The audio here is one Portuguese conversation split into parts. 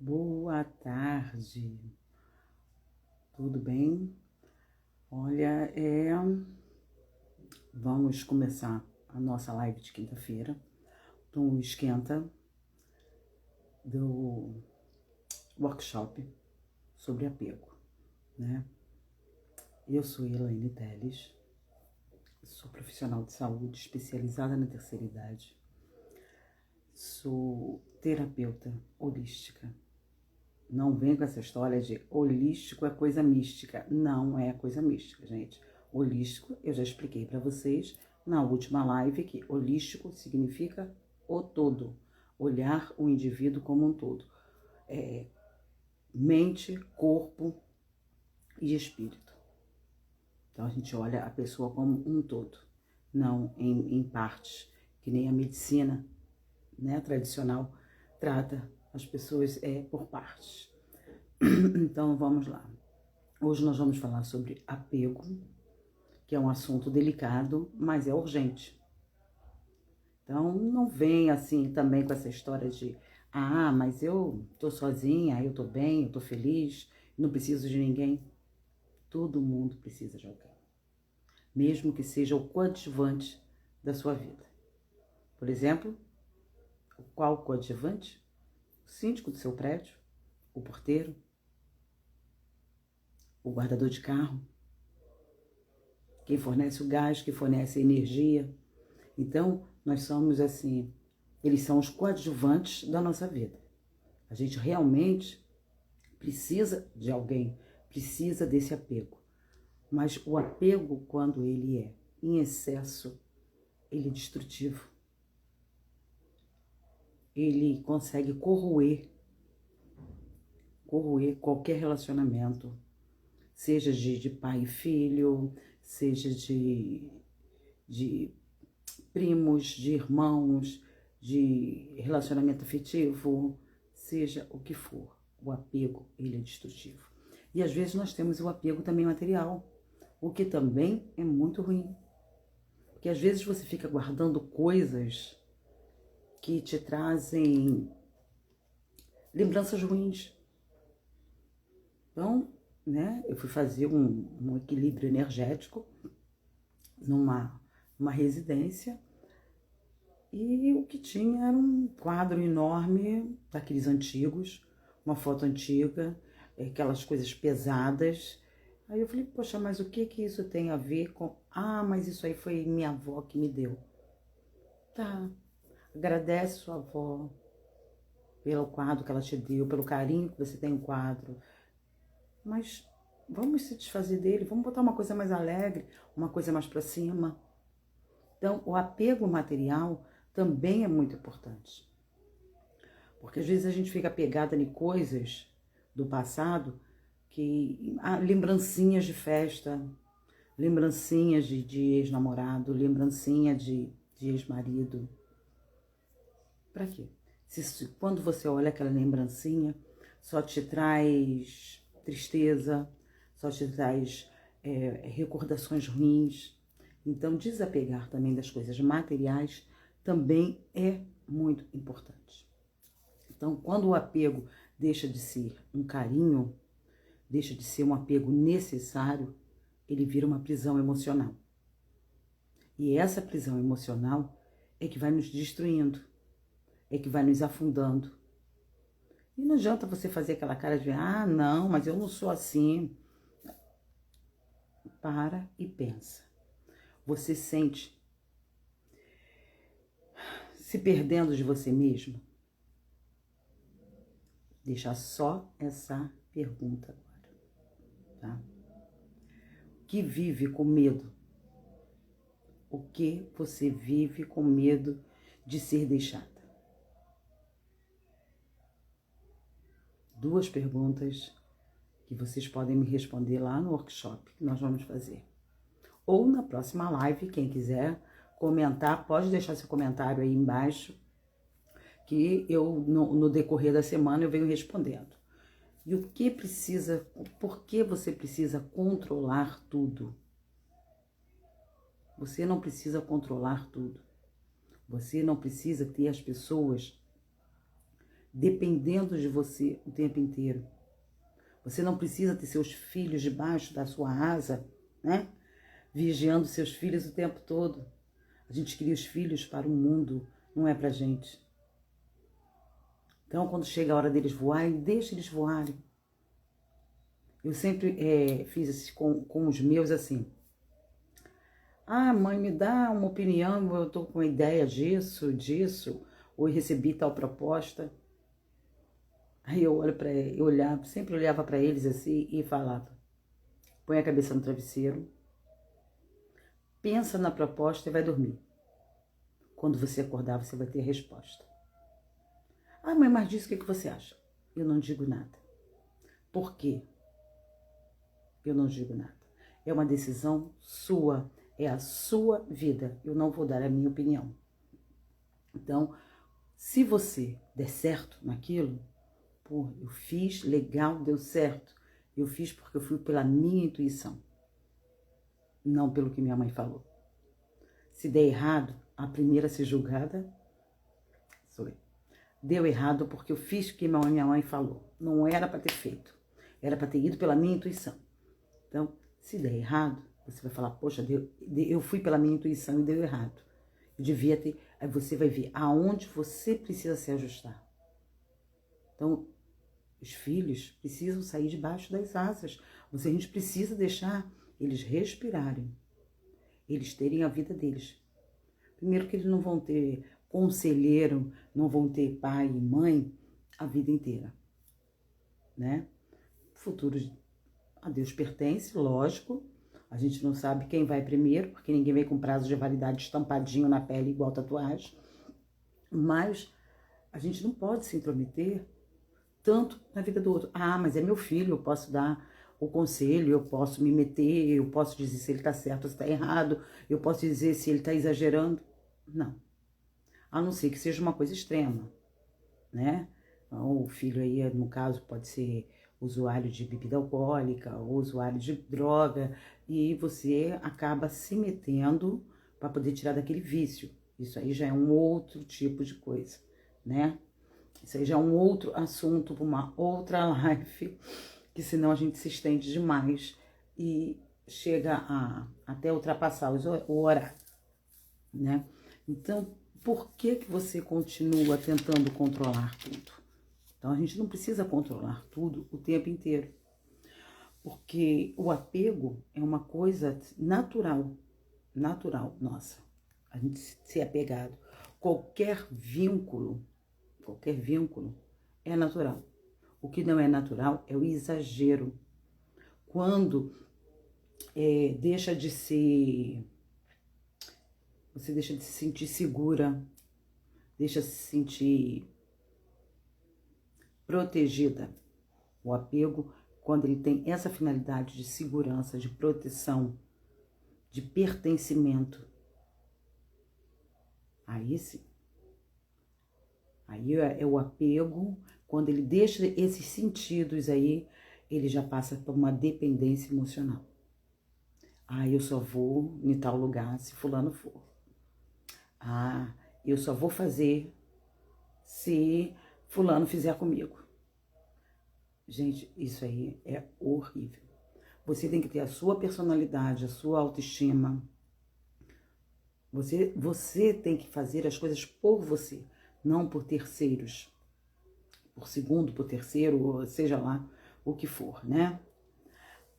Boa tarde, tudo bem? Olha, vamos começar a nossa live de quinta-feira, do esquenta do workshop sobre apego, né? Eu sou Elaine Teles, sou profissional de saúde especializada na terceira idade, sou terapeuta holística. Não vem com essa história de holístico é coisa mística. Não é coisa mística, gente. Holístico, eu já expliquei para vocês na última live que holístico significa o todo. Olhar o indivíduo como um todo. Mente, corpo e espírito. Então a gente olha a pessoa como um todo, não em partes, que nem a medicina, né, tradicional trata as pessoas por partes. Então vamos lá. Hoje nós vamos falar sobre apego, que é um assunto delicado, mas é urgente. Então não vem assim também com essa história de mas eu tô sozinha, eu tô bem, eu tô feliz, não preciso de ninguém. Todo mundo precisa de alguém, mesmo que seja o coadjuvante da sua vida. Por exemplo, qual coadjuvante? O síndico do seu prédio, o porteiro, o guardador de carro, quem fornece o gás, quem fornece a energia. Então, nós somos assim, eles são os coadjuvantes da nossa vida. A gente realmente precisa de alguém, precisa desse apego. Mas o apego, quando ele é em excesso, ele é destrutivo. Ele consegue corroer qualquer relacionamento, seja de pai e filho, seja de primos, de irmãos, de relacionamento afetivo, seja o que for. O apego, ele é destrutivo. E às vezes nós temos o apego também material, o que também é muito ruim. Porque às vezes você fica guardando coisas que te trazem lembranças ruins. Então, né, eu fui fazer um equilíbrio energético numa residência. E o que tinha era um quadro enorme, daqueles antigos, uma foto antiga, aquelas coisas pesadas. Aí eu falei, poxa, mas o que isso tem a ver com... mas isso aí foi minha avó que me deu. Tá, agradece sua avó pelo quadro que ela te deu, pelo carinho que você tem no quadro. Mas vamos se desfazer dele, vamos botar uma coisa mais alegre, uma coisa mais pra cima. Então, o apego material também é muito importante. Porque às vezes a gente fica apegada em coisas do passado, lembrancinhas de festa, lembrancinhas de ex-namorado, lembrancinha de ex-marido. Pra quê? Quando você olha aquela lembrancinha, só te traz tristeza, só te traz recordações ruins. Então, desapegar também das coisas materiais também é muito importante. Então, quando o apego deixa de ser um carinho, deixa de ser um apego necessário, ele vira uma prisão emocional. E essa prisão emocional é que vai nos destruindo, é que vai nos afundando. E não adianta você fazer aquela cara de, não, mas eu não sou assim. Para e pensa. Você sente se perdendo de você mesmo? Deixa só essa pergunta agora, tá? Que vive com medo? O que você vive com medo de ser deixada? Duas perguntas que vocês podem me responder lá no workshop que nós vamos fazer. Ou na próxima live, quem quiser comentar, pode deixar seu comentário aí embaixo, que eu, no decorrer da semana, eu venho respondendo. E o que precisa, por que você precisa controlar tudo? Você não precisa controlar tudo. Você não precisa ter as pessoas dependendo de você o tempo inteiro. Você não precisa ter seus filhos debaixo da sua asa, né? Vigiando seus filhos o tempo todo. A gente cria os filhos para o mundo, não é pra gente. Então, quando chega a hora deles voarem, deixa eles voarem. Eu sempre fiz assim, com os meus assim. Ah, mãe, me dá uma opinião, eu tô com ideia disso, ou eu recebi tal proposta. Aí eu olho para eu olhava, sempre olhava para eles assim e falava: põe a cabeça no travesseiro, pensa na proposta e vai dormir. Quando você acordar, você vai ter a resposta. Ah, mãe, mas disso o que você acha? Eu não digo nada. Por quê? Eu não digo nada. É uma decisão sua, é a sua vida. Eu não vou dar a minha opinião. Então, se você der certo naquilo, pô, eu fiz, legal, deu certo. Eu fiz porque eu fui pela minha intuição, não pelo que minha mãe falou. Se der errado, a primeira a ser julgada sou eu. Deu errado porque eu fiz o que minha mãe falou. Não era para ter feito. Era para ter ido pela minha intuição. Então, se der errado, você vai falar, poxa, eu fui pela minha intuição e deu errado. Eu devia ter... Aí você vai ver aonde você precisa se ajustar. Então, os filhos precisam sair debaixo das asas. A gente precisa deixar eles respirarem. Eles terem a vida deles. Primeiro que eles não vão ter conselheiro, não vão ter pai e mãe a vida inteira, né? O futuro a Deus pertence, lógico. A gente não sabe quem vai primeiro, porque ninguém vem com prazo de validade estampadinho na pele igual tatuagem. Mas a gente não pode se intrometer tanto na vida do outro. Ah, mas é meu filho, eu posso dar o conselho, eu posso me meter, eu posso dizer se ele tá certo ou se tá errado, eu posso dizer se ele tá exagerando. Não. A não ser que seja uma coisa extrema, né? O filho aí, no caso, pode ser usuário de bebida alcoólica ou usuário de droga e você acaba se metendo para poder tirar daquele vício. Isso aí já é um outro tipo de coisa, né? Isso aí já é um outro assunto para uma outra live, que senão a gente se estende demais e chega a até ultrapassar o horário, né? Então, por que você continua tentando controlar tudo? Então, a gente não precisa controlar tudo o tempo inteiro. Porque o apego é uma coisa natural, nossa. A gente ser apegado. Qualquer vínculo é natural. O que não é natural é o exagero. Quando deixa de ser... Você deixa de se sentir segura, deixa de se sentir protegida. O apego, quando ele tem essa finalidade de segurança, de proteção, de pertencimento, aí sim. Aí é o apego, quando ele deixa esses sentidos aí, ele já passa por uma dependência emocional. Ah, eu só vou em tal lugar se fulano for. Ah, eu só vou fazer se fulano fizer comigo. Gente, isso aí é horrível. Você tem que ter a sua personalidade, a sua autoestima. Você tem que fazer as coisas por você, não por terceiros. Por segundo, por terceiro, ou seja lá o que for, né?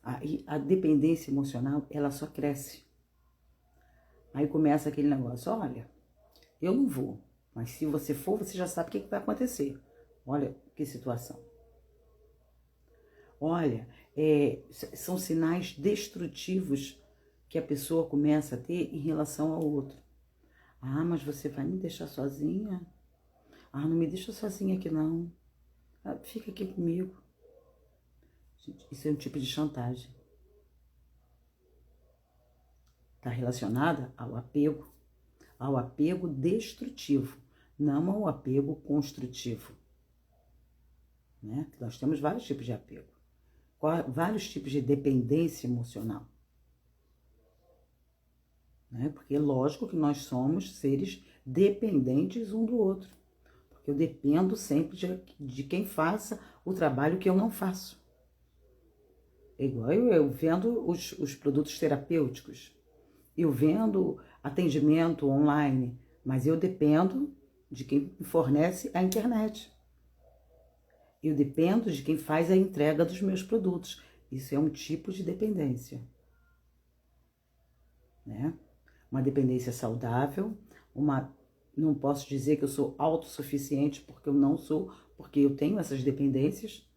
Aí a dependência emocional, ela só cresce. Aí começa aquele negócio, olha, eu não vou, mas se você for, você já sabe o que vai acontecer. Olha que situação. Olha, são sinais destrutivos que a pessoa começa a ter em relação ao outro. Ah, mas você vai me deixar sozinha? Ah, não me deixa sozinha aqui não. Ah, fica aqui comigo. Gente, isso é um tipo de chantagem. Está relacionada ao apego destrutivo, não ao apego construtivo. Né? Nós temos vários tipos de apego. Vários tipos de dependência emocional. Né? Porque é lógico que nós somos seres dependentes um do outro. porque eu dependo sempre de quem faça o trabalho que eu não faço. É igual eu vendo os produtos terapêuticos, eu vendo atendimento online, mas eu dependo de quem me fornece a internet. Eu dependo de quem faz a entrega dos meus produtos. Isso é um tipo de dependência, né? Uma dependência saudável, não posso dizer que eu sou autossuficiente, porque eu não sou, porque eu tenho essas dependências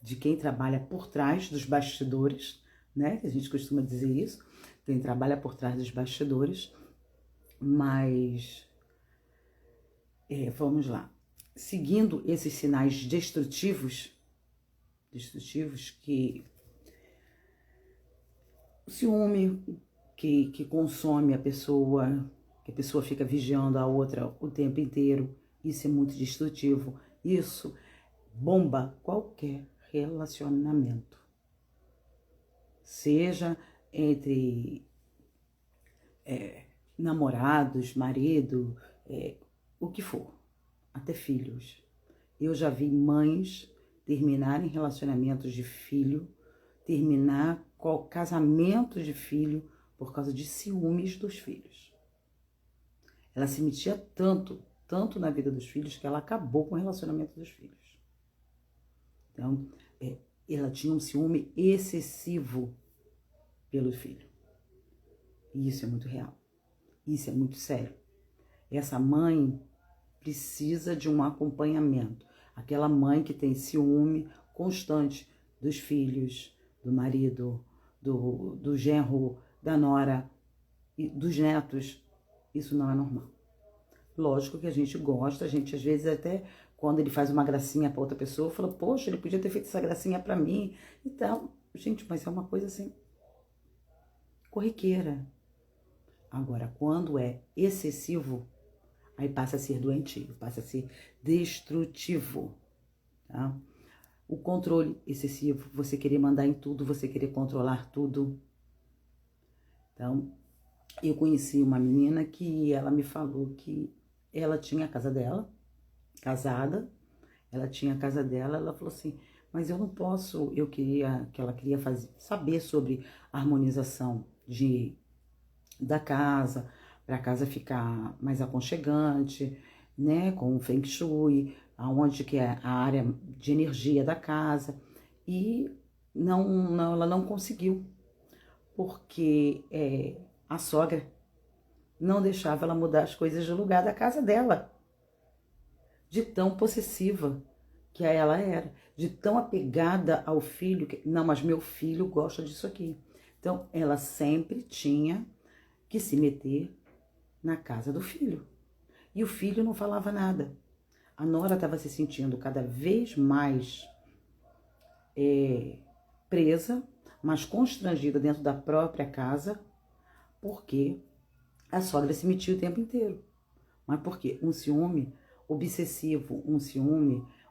de quem trabalha por trás dos bastidores, né? Que a gente costuma dizer isso, quem trabalha por trás dos bastidores, mas vamos lá. Seguindo esses sinais destrutivos que o ciúme que consome a pessoa, que a pessoa fica vigiando a outra o tempo inteiro, isso é muito destrutivo. Isso bomba qualquer relacionamento. Seja entre namorados, marido, o que for, até filhos. Eu já vi mães terminarem relacionamentos de filho, terminar casamento de filho por causa de ciúmes dos filhos. Ela se metia tanto na vida dos filhos que ela acabou com o relacionamento dos filhos. Então, ela tinha um ciúme excessivo pelo filho. E isso é muito real. Isso é muito sério. Essa mãe precisa de um acompanhamento. Aquela mãe que tem ciúme constante dos filhos, do marido, do genro, da nora e dos netos, isso não é normal. Lógico que a gente gosta, a gente às vezes até quando ele faz uma gracinha para outra pessoa, fala, poxa, ele podia ter feito essa gracinha para mim e tal. Gente, mas é uma coisa assim, corriqueira. Agora, quando é excessivo, aí passa a ser doentio, passa a ser destrutivo, tá? O controle excessivo, você querer mandar em tudo, você querer controlar tudo. Então, eu conheci uma menina que ela me falou que ela tinha a casa dela, casada, ela tinha a casa dela, ela falou assim, mas eu não posso, ela queria saber sobre a harmonização da casa, para a casa ficar mais aconchegante, né, com o Feng Shui, aonde que é a área de energia da casa, e ela não conseguiu, porque a sogra não deixava ela mudar as coisas de lugar da casa dela, de tão possessiva que ela era, de tão apegada ao filho, não, mas meu filho gosta disso aqui. Então, ela sempre tinha que se meter na casa do filho. E o filho não falava nada. A nora estava se sentindo cada vez mais presa, mais constrangida dentro da própria casa, porque a sogra se metia o tempo inteiro. Mas por quê? Um ciúme obsessivo,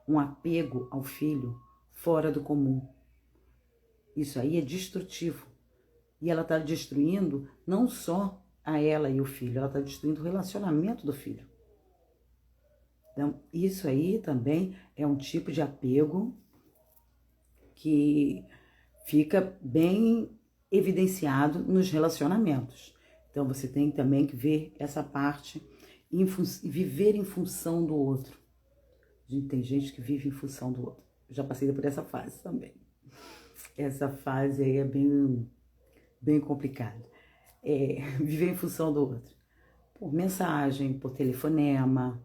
um apego ao filho fora do comum. Isso aí é destrutivo. E ela está destruindo não só a ela e o filho, ela está destruindo o relacionamento do filho. Então, isso aí também é um tipo de apego que fica bem evidenciado nos relacionamentos. Então, você tem também que ver essa parte, viver em função do outro. Tem gente que vive em função do outro. Eu já passei por essa fase também. Essa fase aí é bem complicada. Viver em função do outro. Por mensagem, por telefonema,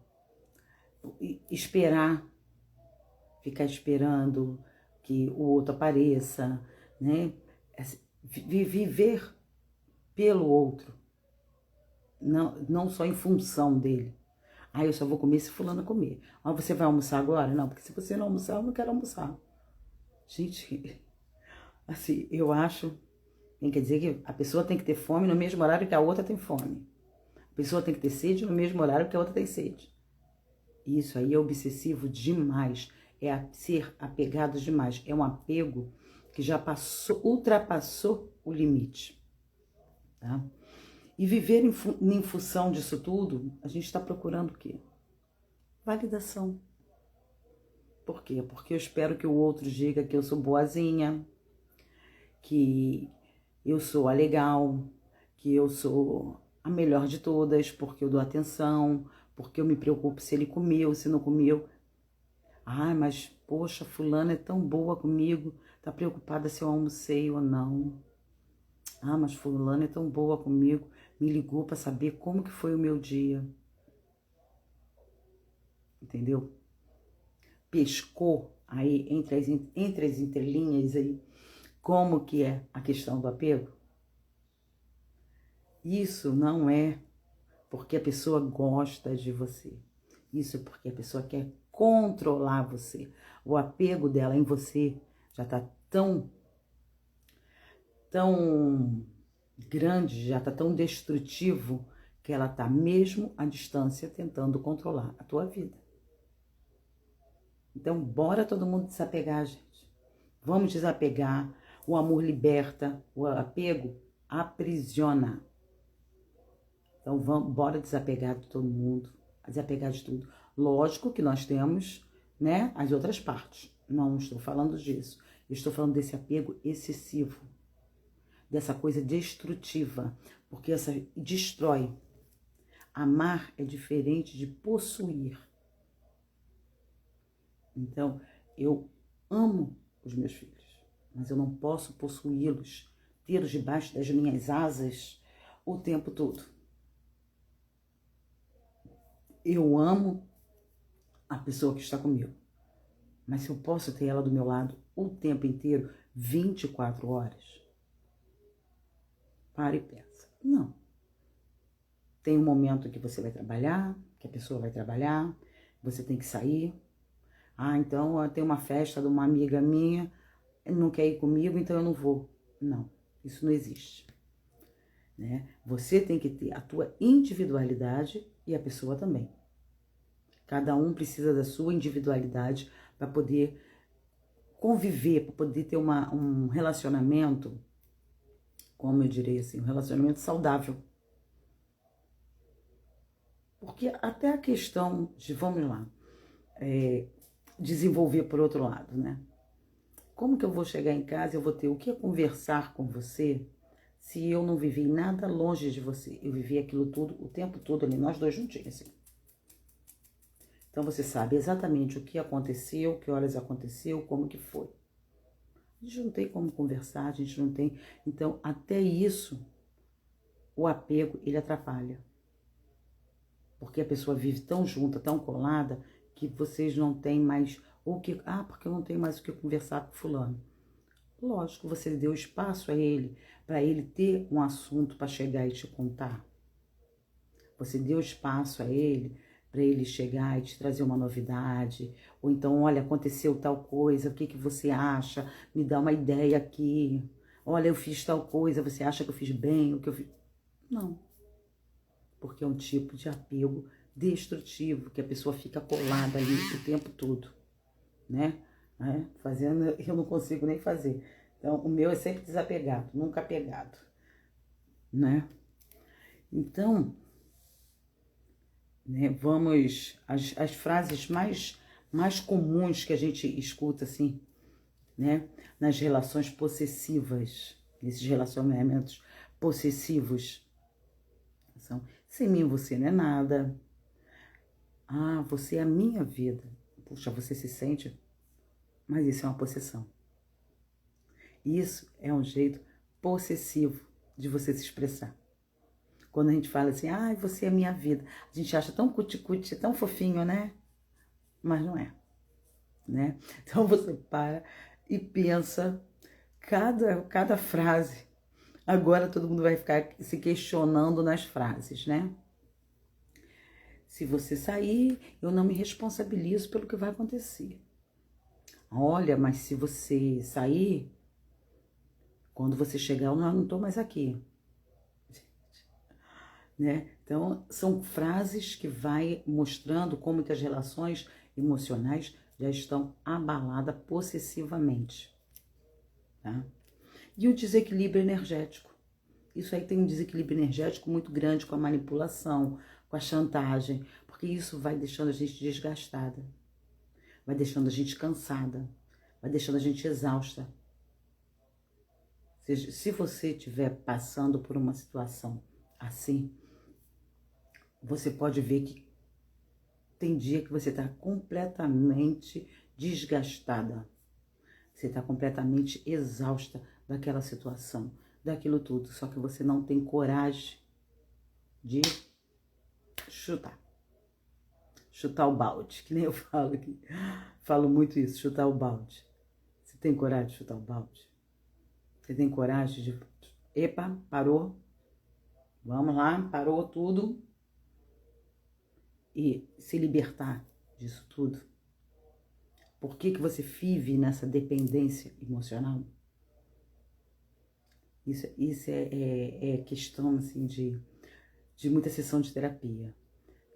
ficar esperando que o outro apareça, né? Viver pelo outro, não só em função dele. Eu só vou comer se fulano comer. Você vai almoçar agora? Não, porque se você não almoçar, eu não quero almoçar. Gente, assim, eu acho, quer dizer que a pessoa tem que ter fome no mesmo horário que a outra tem fome. A pessoa tem que ter sede no mesmo horário que a outra tem sede. Isso aí é obsessivo demais, ser apegado demais. É um apego que já ultrapassou o limite. Tá? E viver em função disso tudo, a gente está procurando o quê? Validação. Por quê? Porque eu espero que o outro diga que eu sou boazinha, que eu sou a legal, que eu sou a melhor de todas, porque eu dou atenção, porque eu me preocupo se ele comeu, se não comeu. Ai, mas poxa, fulana é tão boa comigo, tá preocupada se eu almocei ou não. Ah, mas fulana é tão boa comigo, me ligou para saber como que foi o meu dia. Entendeu? Pescou aí entre as entrelinhas aí como que é a questão do apego? Isso não é porque a pessoa gosta de você. Isso é porque a pessoa quer controlar você. O apego dela em você já está tão grande, já está tão destrutivo que ela está mesmo à distância tentando controlar a tua vida. Então, bora todo mundo desapegar, gente. Vamos desapegar. O amor liberta, o apego aprisiona. Então, bora desapegar de todo mundo, desapegar de tudo. Lógico que nós temos, né, as outras partes. Não estou falando disso. Eu estou falando desse apego excessivo, dessa coisa destrutiva, porque essa destrói. Amar é diferente de possuir. Então, eu amo os meus filhos, mas eu não posso possuí-los, tê-los debaixo das minhas asas o tempo todo. Eu amo a pessoa que está comigo, mas se eu posso ter ela do meu lado o tempo inteiro, 24 horas, para e pensa. Não. Tem um momento que você vai trabalhar, que a pessoa vai trabalhar, você tem que sair. Ah, então tem uma festa de uma amiga minha, não quer ir comigo, então eu não vou. Não, isso não existe. Né? Você tem que ter a tua individualidade e a pessoa também. Cada um precisa da sua individualidade para poder conviver, para poder ter um relacionamento, como eu direi assim, um relacionamento saudável. Porque até a questão de, vamos lá, desenvolver por outro lado, né? Como que eu vou chegar em casa e eu vou ter o que conversar com você se eu não vivi nada longe de você? Eu vivi aquilo tudo, o tempo todo ali, nós dois juntinhos, assim. Então você sabe exatamente o que aconteceu, que horas aconteceu, como que foi. A gente não tem como conversar, a gente não tem... Então, até isso, o apego, ele atrapalha. Porque a pessoa vive tão junta, tão colada, que vocês não têm mais o que... Ah, porque eu não tenho mais o que conversar com fulano. Lógico, você deu espaço a ele, para ele ter um assunto para chegar e te contar. Você deu espaço a ele, para ele chegar e te trazer uma novidade. Ou então, olha, aconteceu tal coisa, o que você acha? Me dá uma ideia aqui. Olha, eu fiz tal coisa, você acha que eu fiz bem? O que eu fiz? Não. Porque é um tipo de apego destrutivo, que a pessoa fica colada ali o tempo todo, né? Fazendo, eu não consigo nem fazer. Então, o meu é sempre desapegado, nunca apegado, né? Então, né, vamos... As frases mais comuns que a gente escuta, assim, né? Nas relações possessivas, nesses relacionamentos possessivos, são: sem mim você não é nada. Ah, você é a minha vida. Puxa, você se sente... Mas isso é uma possessão. Isso é um jeito possessivo de você se expressar. Quando a gente fala assim, ah, você é a minha vida, a gente acha tão cuti-cuti, tão fofinho, né? Mas não é, né? Então você para e pensa cada frase. Agora todo mundo vai ficar se questionando nas frases, né? Se você sair, eu não me responsabilizo pelo que vai acontecer. Olha, mas se você sair, quando você chegar, eu não estou mais aqui. Né? Então, são frases que vai mostrando como que as relações emocionais já estão abaladas possessivamente. Tá? E o desequilíbrio energético. Isso aí tem um desequilíbrio energético muito grande com a manipulação, com a chantagem. Porque Porque isso vai deixando a gente desgastada, vai deixando a gente cansada, vai deixando a gente exausta. Se você estiver passando por uma situação assim, você pode ver que tem dia que você está completamente desgastada. Você está completamente exausta daquela situação, daquilo tudo. Só que você não tem coragem de chutar. Chutar o balde, que nem eu falo aqui. Falo muito isso, chutar o balde. Você tem coragem de chutar o balde? Você tem coragem de... Epa, parou. Vamos lá, parou tudo. E se libertar disso tudo. Por que você vive nessa dependência emocional? Isso é questão assim, de muita sessão de terapia.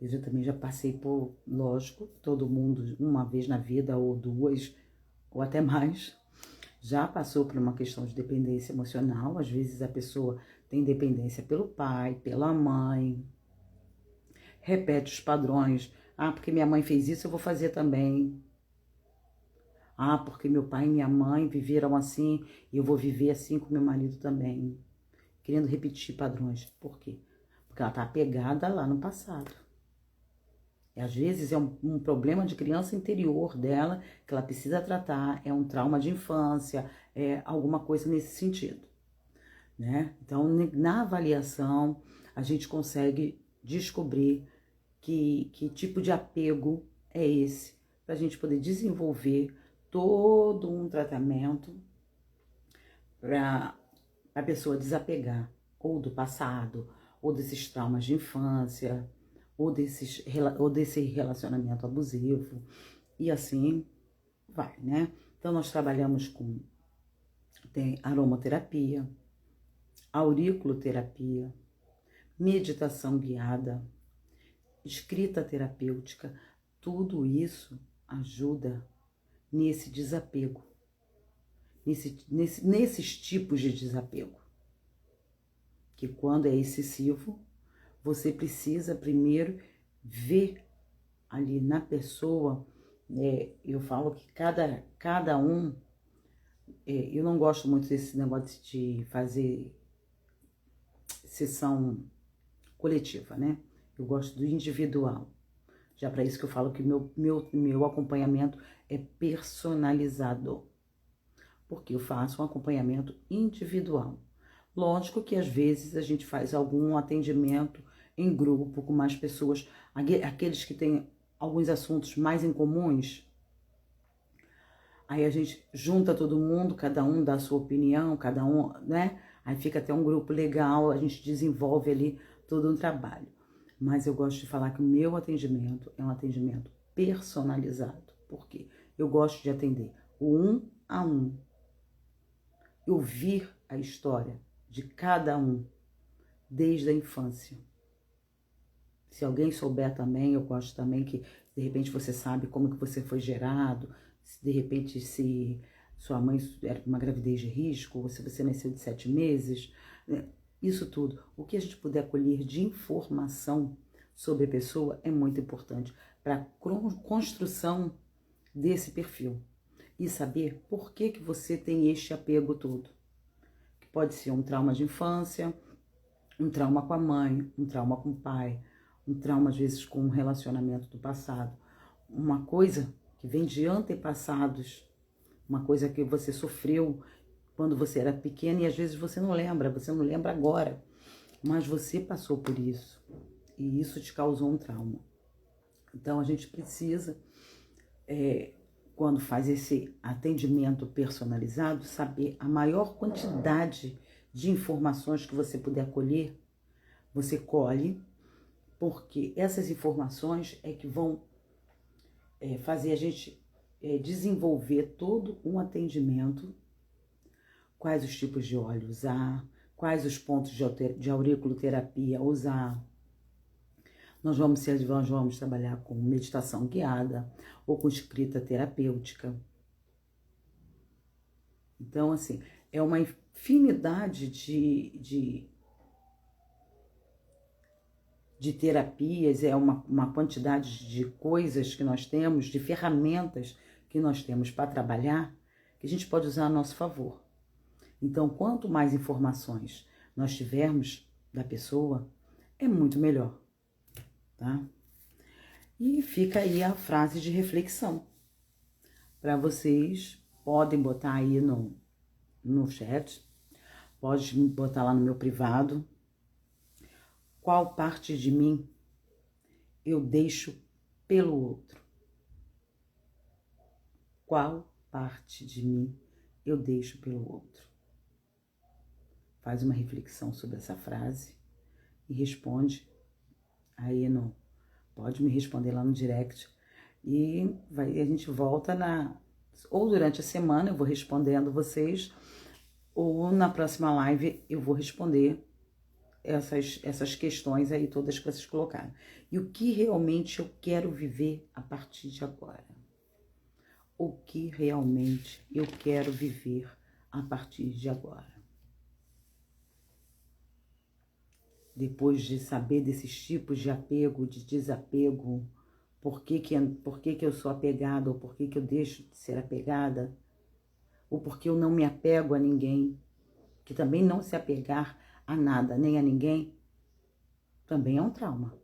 Eu também já passei por, lógico, todo mundo uma vez na vida, ou duas, ou até mais, já passou por uma questão de dependência emocional. Às vezes a pessoa tem dependência pelo pai, pela mãe, repete os padrões. Ah, porque minha mãe fez isso, eu vou fazer também. Ah, porque meu pai e minha mãe viveram assim, e eu vou viver assim com meu marido também. Querendo repetir padrões. Por quê? Porque ela está apegada lá no passado. E às vezes é um problema de criança interior dela, que ela precisa tratar, é um trauma de infância, é alguma coisa nesse sentido, né? Então, na avaliação, a gente consegue descobrir que tipo de apego é esse, para a gente poder desenvolver todo um tratamento para a pessoa desapegar ou do passado, ou desses traumas de infância, ou desse relacionamento abusivo, e assim vai, né? Então, nós trabalhamos tem aromaterapia, auriculoterapia, meditação guiada, escrita terapêutica. Tudo isso ajuda nesse desapego, nesses tipos de desapego, que quando é excessivo, você precisa primeiro ver ali na pessoa. Eu falo que cada um, eu não gosto muito desse negócio de fazer sessão coletiva, né? Eu gosto do individual. Já para isso que eu falo que meu acompanhamento é personalizado, porque eu faço um acompanhamento individual. Lógico que às vezes a gente faz algum atendimento em grupo com mais pessoas, aqueles que têm alguns assuntos mais em comuns. Aí a gente junta todo mundo, cada um dá a sua opinião, cada um, né? Aí fica até um grupo legal, a gente desenvolve ali todo um trabalho. Mas eu gosto de falar que o meu atendimento é um atendimento personalizado. Por quê? Eu gosto de atender o um a um. Ouvir a história de cada um, desde a infância. Se alguém souber também, eu gosto também que, de repente, você sabe como que você foi gerado, se de repente se sua mãe era uma gravidez de risco, ou se você nasceu de 7 meses, né? Isso tudo. O que a gente puder colher de informação sobre a pessoa é muito importante para a construção desse perfil. E saber por que você tem este apego todo. Que pode ser um trauma de infância, um trauma com a mãe, um trauma com o pai, um trauma às vezes com um relacionamento do passado, uma coisa que vem de antepassados, uma coisa que você sofreu quando você era pequena e às vezes você não lembra agora, mas você passou por isso e isso te causou um trauma. Então a gente precisa, quando faz esse atendimento personalizado, saber a maior quantidade de informações que você puder colher, você colhe, porque essas informações é que vão fazer a gente desenvolver todo um atendimento, quais os tipos de óleo usar, quais os pontos de auriculoterapia usar. Nós vamos trabalhar com meditação guiada ou com escrita terapêutica. Então, assim, é uma infinidade de de terapias, é uma quantidade de coisas que nós temos, de ferramentas que nós temos para trabalhar, que a gente pode usar a nosso favor. Então, quanto mais informações nós tivermos da pessoa, é muito melhor, tá? E fica aí a frase de reflexão. Para vocês, podem botar aí no chat, pode botar lá no meu privado. Qual parte de mim eu deixo pelo outro? Qual parte de mim eu deixo pelo outro? Faz uma reflexão sobre essa frase e responde aí pode me responder lá no direct. E a gente volta ou durante a semana eu vou respondendo vocês, ou na próxima live eu vou responder essas questões aí todas que vocês colocaram. E o que realmente eu quero viver a partir de agora? O que realmente eu quero viver a partir de agora? Depois de saber desses tipos de apego, de desapego, por que eu sou apegada, ou por que eu deixo de ser apegada, ou porque eu não me apego a ninguém, que também não se apegar a nada, nem a ninguém, também é um trauma.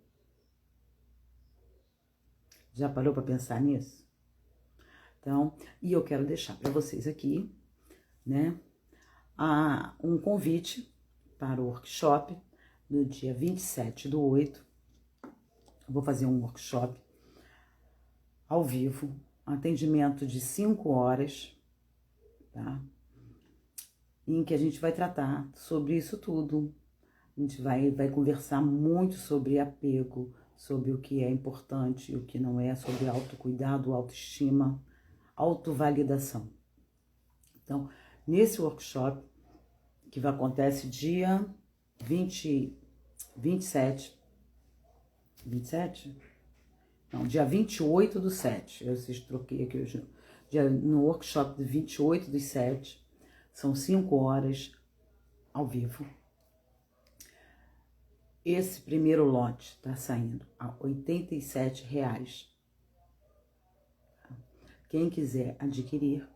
Já parou para pensar nisso? Então, e eu quero deixar para vocês aqui, né, um convite para o workshop no dia 27/8. Eu vou fazer um workshop ao vivo, atendimento de 5 horas, tá? Em que a gente vai tratar sobre isso tudo. A gente vai conversar muito sobre apego, sobre o que é importante e o que não é, sobre autocuidado, autoestima, autovalidação. Então, nesse workshop, que vai acontecer dia 27? Não, dia 28/7. Eu troquei aqui hoje. No workshop de 28/7, são 5 horas ao vivo. Esse primeiro lote tá saindo a R$ 87. Quem quiser adquirir,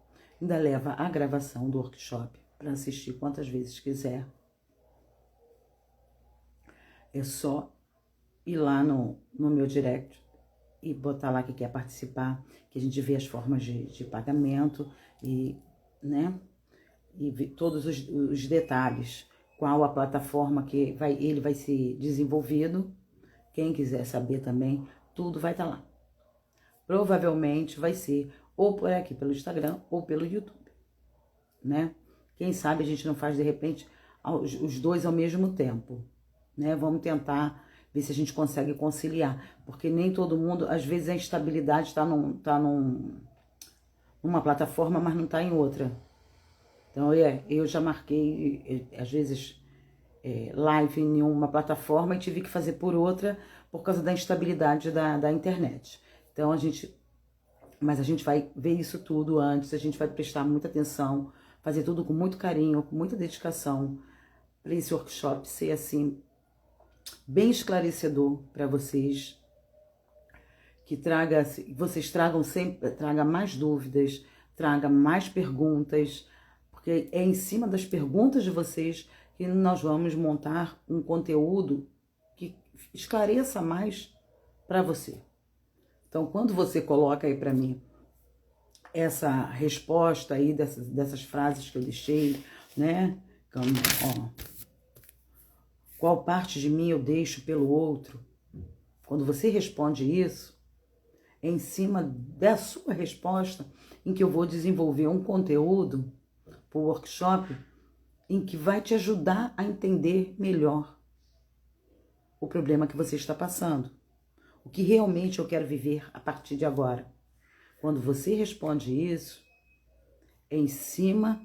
ainda leva a gravação do workshop para assistir quantas vezes quiser. É só ir lá no meu direct e botar lá que quer participar, que a gente vê as formas de pagamento e, né, e vê todos os detalhes, qual a plataforma que ele vai ser desenvolvido. Quem quiser saber também, tudo vai estar lá. Provavelmente vai ser ou por aqui pelo Instagram ou pelo YouTube, né? Quem sabe a gente não faz de repente os dois ao mesmo tempo, né? Vamos tentar ver se a gente consegue conciliar, porque nem todo mundo, às vezes a instabilidade está numa plataforma, mas não está em outra. Então eu já marquei, às vezes, live em uma plataforma e tive que fazer por outra por causa da instabilidade da internet. Então mas a gente vai ver isso tudo antes, a gente vai prestar muita atenção, fazer tudo com muito carinho, com muita dedicação, para esse workshop ser assim, bem esclarecedor para vocês, que vocês tragam mais dúvidas, traga mais perguntas, porque é em cima das perguntas de vocês que nós vamos montar um conteúdo que esclareça mais para você. Então, quando você coloca aí para mim essa resposta aí dessas frases que eu deixei, né? Então, qual parte de mim eu deixo pelo outro? Quando você responde isso, é em cima da sua resposta em que eu vou desenvolver um conteúdo para o workshop em que vai te ajudar a entender melhor o problema que você está passando. O que realmente eu quero viver a partir de agora. Quando você responde isso, é em cima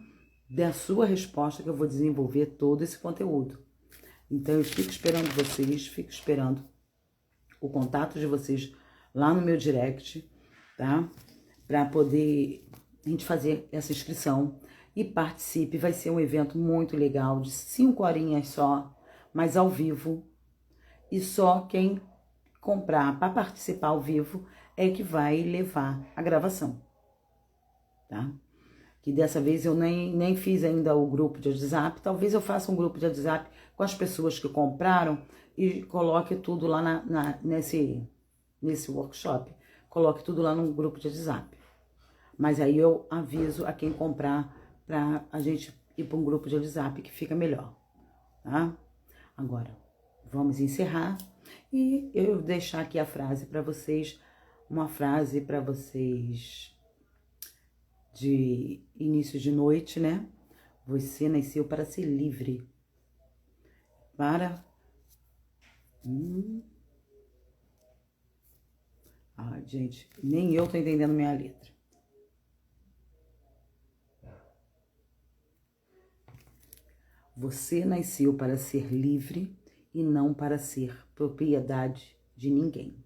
da sua resposta que eu vou desenvolver todo esse conteúdo. Então eu fico esperando vocês, fico esperando o contato de vocês lá no meu direct, tá? Para poder a gente fazer essa inscrição e participe. Vai ser um evento muito legal, de 5 horinhas só, mas ao vivo. e só quem comprar para participar ao vivo é que vai levar a gravação, tá? Que dessa vez eu nem fiz ainda o grupo de WhatsApp, talvez eu faça um grupo de WhatsApp com as pessoas que compraram e coloque tudo lá nesse workshop, coloque tudo lá no grupo de WhatsApp. Mas aí eu aviso a quem comprar para a gente ir para um grupo de WhatsApp que fica melhor, tá? Agora, vamos encerrar e eu vou deixar aqui a frase para vocês, uma frase para vocês de início de noite, né? Você nasceu para ser livre. Ah, gente, nem eu tô entendendo minha letra. Você nasceu para ser livre e não para ser propriedade de ninguém.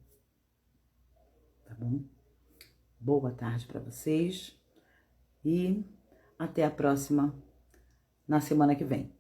Tá bom? Boa tarde para vocês e até a próxima na semana que vem.